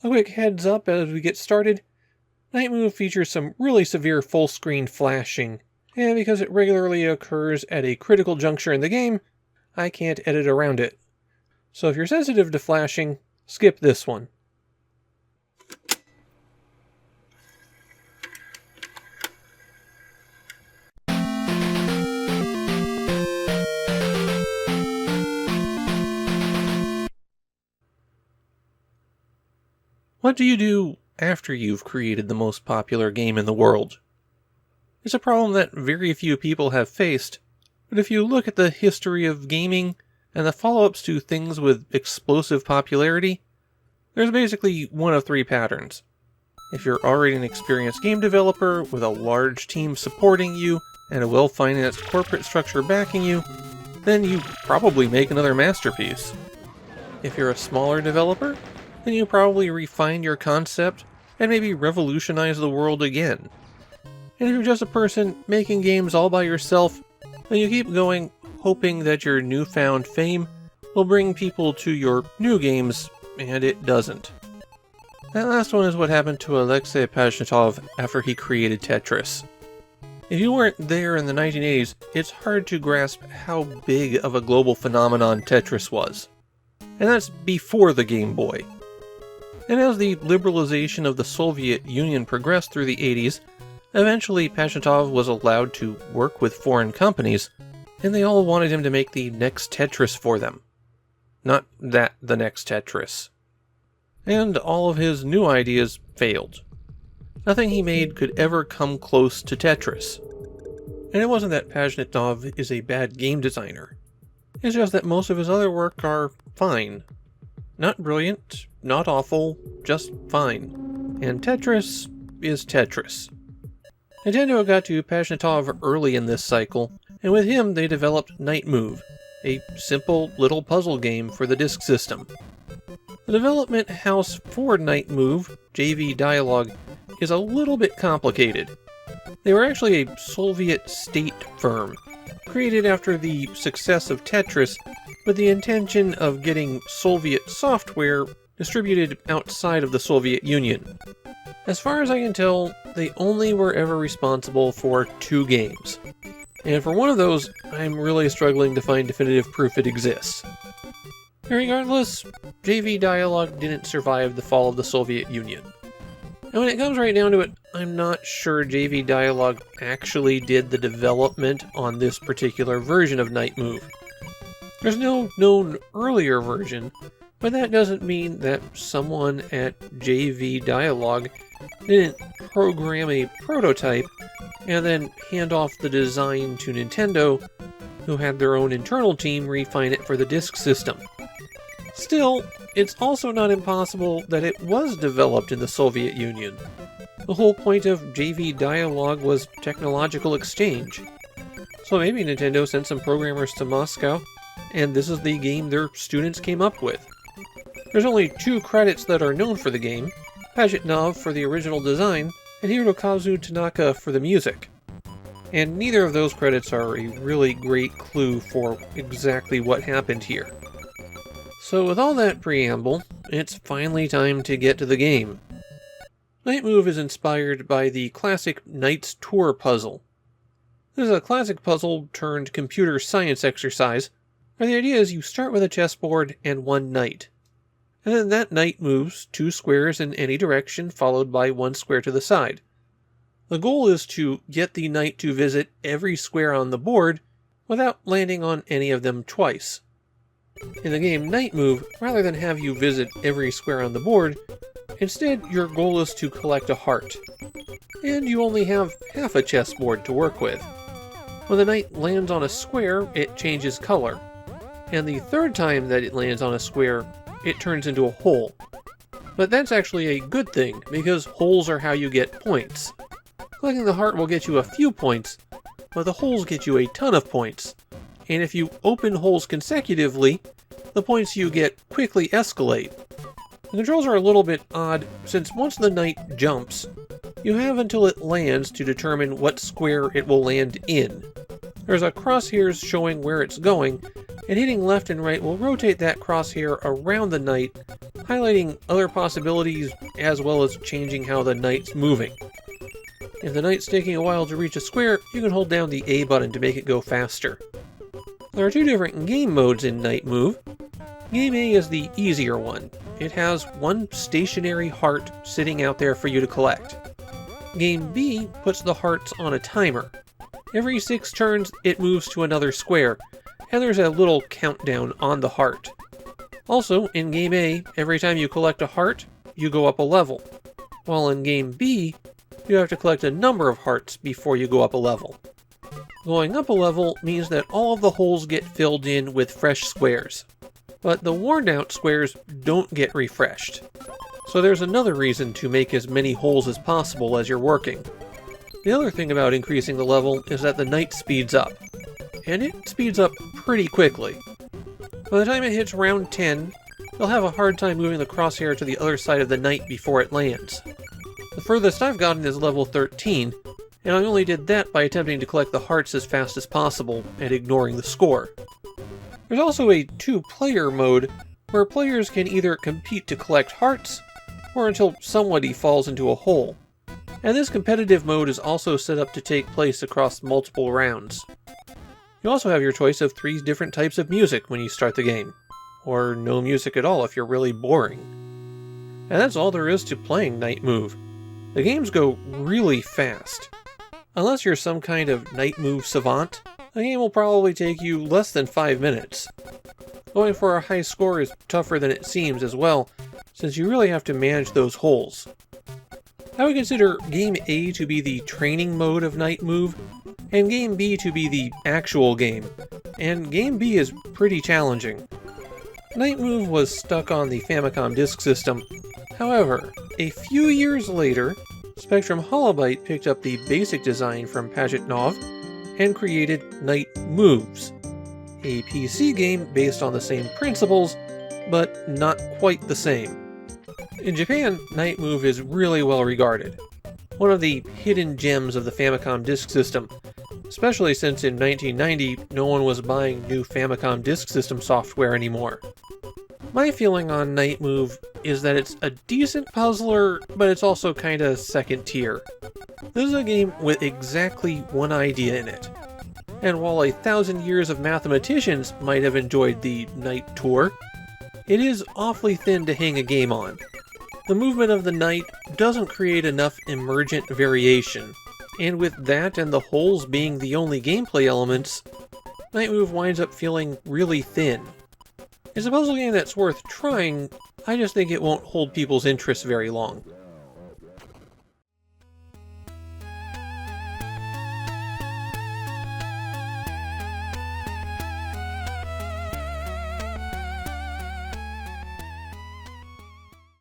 A quick heads up as we get started. Night Move features some really severe full-screen flashing, and because it regularly occurs at a critical juncture in the game, I can't edit around it. So if you're sensitive to flashing, skip this one. What do you do after you've created the most popular game in the world? It's a problem that very few people have faced, but if you look at the history of gaming and the follow-ups to things with explosive popularity, there's basically one of three patterns. If you're already an experienced game developer with a large team supporting you and a well-financed corporate structure backing you, then you probably make another masterpiece. If you're a smaller developer, then you probably refine your concept and maybe revolutionize the world again. And if you're just a person making games all by yourself, then you keep going, hoping that your newfound fame will bring people to your new games, and it doesn't. That last one is what happened to Alexey Pajitnov after he created Tetris. If you weren't there in the 1980s, it's hard to grasp how big of a global phenomenon Tetris was. And that's before the Game Boy. And as the liberalization of the Soviet Union progressed through the 80s, eventually Pajitnov was allowed to work with foreign companies, and they all wanted him to make the next Tetris for them. Not that the next Tetris. And all of his new ideas failed. Nothing he made could ever come close to Tetris. And it wasn't that Pajitnov is a bad game designer. It's just that most of his other work are fine. Not brilliant, not awful, just fine. And Tetris is Tetris. Nintendo got to Pajitnov early in this cycle, and with him they developed Night Move, a simple little puzzle game for the Disk System. The development house for Night Move, JV Dialog, is a little bit complicated. They were actually a Soviet state firm, created after the success of Tetris with the intention of getting Soviet software distributed outside of the Soviet Union. As far as I can tell, they only were ever responsible for 2 games. And for one of those, I'm really struggling to find definitive proof it exists. Regardless, JV Dialog didn't survive the fall of the Soviet Union. And when it comes right down to it, I'm not sure JV Dialog actually did the development on this particular version of Night Move. There's no known earlier version, but that doesn't mean that someone at JV Dialog didn't program a prototype and then hand off the design to Nintendo, who had their own internal team refine it for the Disk System. Still, it's also not impossible that it was developed in the Soviet Union. The whole point of JV Dialog was technological exchange. So maybe Nintendo sent some programmers to Moscow, and this is the game their students came up with. There's only 2 credits that are known for the game, Pajitnov for the original design, and Hirokazu Tanaka for the music. And neither of those credits are a really great clue for exactly what happened here. So with all that preamble, it's finally time to get to the game. Night Move is inspired by the classic Knight's Tour puzzle. This is a classic puzzle turned computer science exercise, where the idea is you start with a chessboard and 1 knight. And then that knight moves 2 squares in any direction, followed by 1 square to the side. The goal is to get the knight to visit every square on the board without landing on any of them twice. In the game Night Move, rather than have you visit every square on the board, instead your goal is to collect a heart. And you only have half a chessboard to work with. When the knight lands on a square, it changes color. And the 3rd time that it lands on a square, it turns into a hole. But that's actually a good thing, because holes are how you get points. Collecting the heart will get you a few points, but the holes get you a ton of points. And if you open holes consecutively, the points you get quickly escalate. The controls are a little bit odd, since once the knight jumps, you have until it lands to determine what square it will land in. There's a crosshairs showing where it's going, and hitting left and right will rotate that crosshair around the knight, highlighting other possibilities as well as changing how the knight's moving. If the knight's taking a while to reach a square, you can hold down the A button to make it go faster. There are two different game modes in Night Move. Game A is the easier one. It has one stationary heart sitting out there for you to collect. Game B puts the hearts on a timer. Every 6 turns, it moves to another square, and there's a little countdown on the heart. Also, in Game A, every time you collect a heart, you go up a level, while in Game B, you have to collect a number of hearts before you go up a level. Going up a level means that all of the holes get filled in with fresh squares, but the worn out squares don't get refreshed. So there's another reason to make as many holes as possible as you're working. The other thing about increasing the level is that the knight speeds up, and it speeds up pretty quickly. By the time it hits round 10, you'll have a hard time moving the crosshair to the other side of the knight before it lands. The furthest I've gotten is level 13, and I only did that by attempting to collect the hearts as fast as possible and ignoring the score. There's also a 2-player mode where players can either compete to collect hearts or until somebody falls into a hole. And this competitive mode is also set up to take place across multiple rounds. You also have your choice of 3 different types of music when you start the game, or no music at all if you're really boring. And that's all there is to playing Night Move. The games go really fast. Unless you're some kind of Night Move savant, the game will probably take you less than 5 minutes. Going for a high score is tougher than it seems as well, since you really have to manage those holes. I would consider Game A to be the training mode of Night Move, and Game B to be the actual game, and Game B is pretty challenging. Night Move was stuck on the Famicom Disk System. However, a few years later, Spectrum Holobyte picked up the basic design from Pajitnov and created Night Moves, a PC game based on the same principles, but not quite the same. In Japan, Night Move is really well regarded, one of the hidden gems of the Famicom Disk System, especially since in 1990 no one was buying new Famicom Disk System software anymore. My feeling on Night Move is that it's a decent puzzler, but it's also kinda second tier. This is a game with exactly one idea in it. And while 1,000 years of mathematicians might have enjoyed the Knight Tour, it is awfully thin to hang a game on. The movement of the knight doesn't create enough emergent variation, and with that and the holes being the only gameplay elements, Night Move winds up feeling really thin. It's a puzzle game that's worth trying, I just think it won't hold people's interest very long.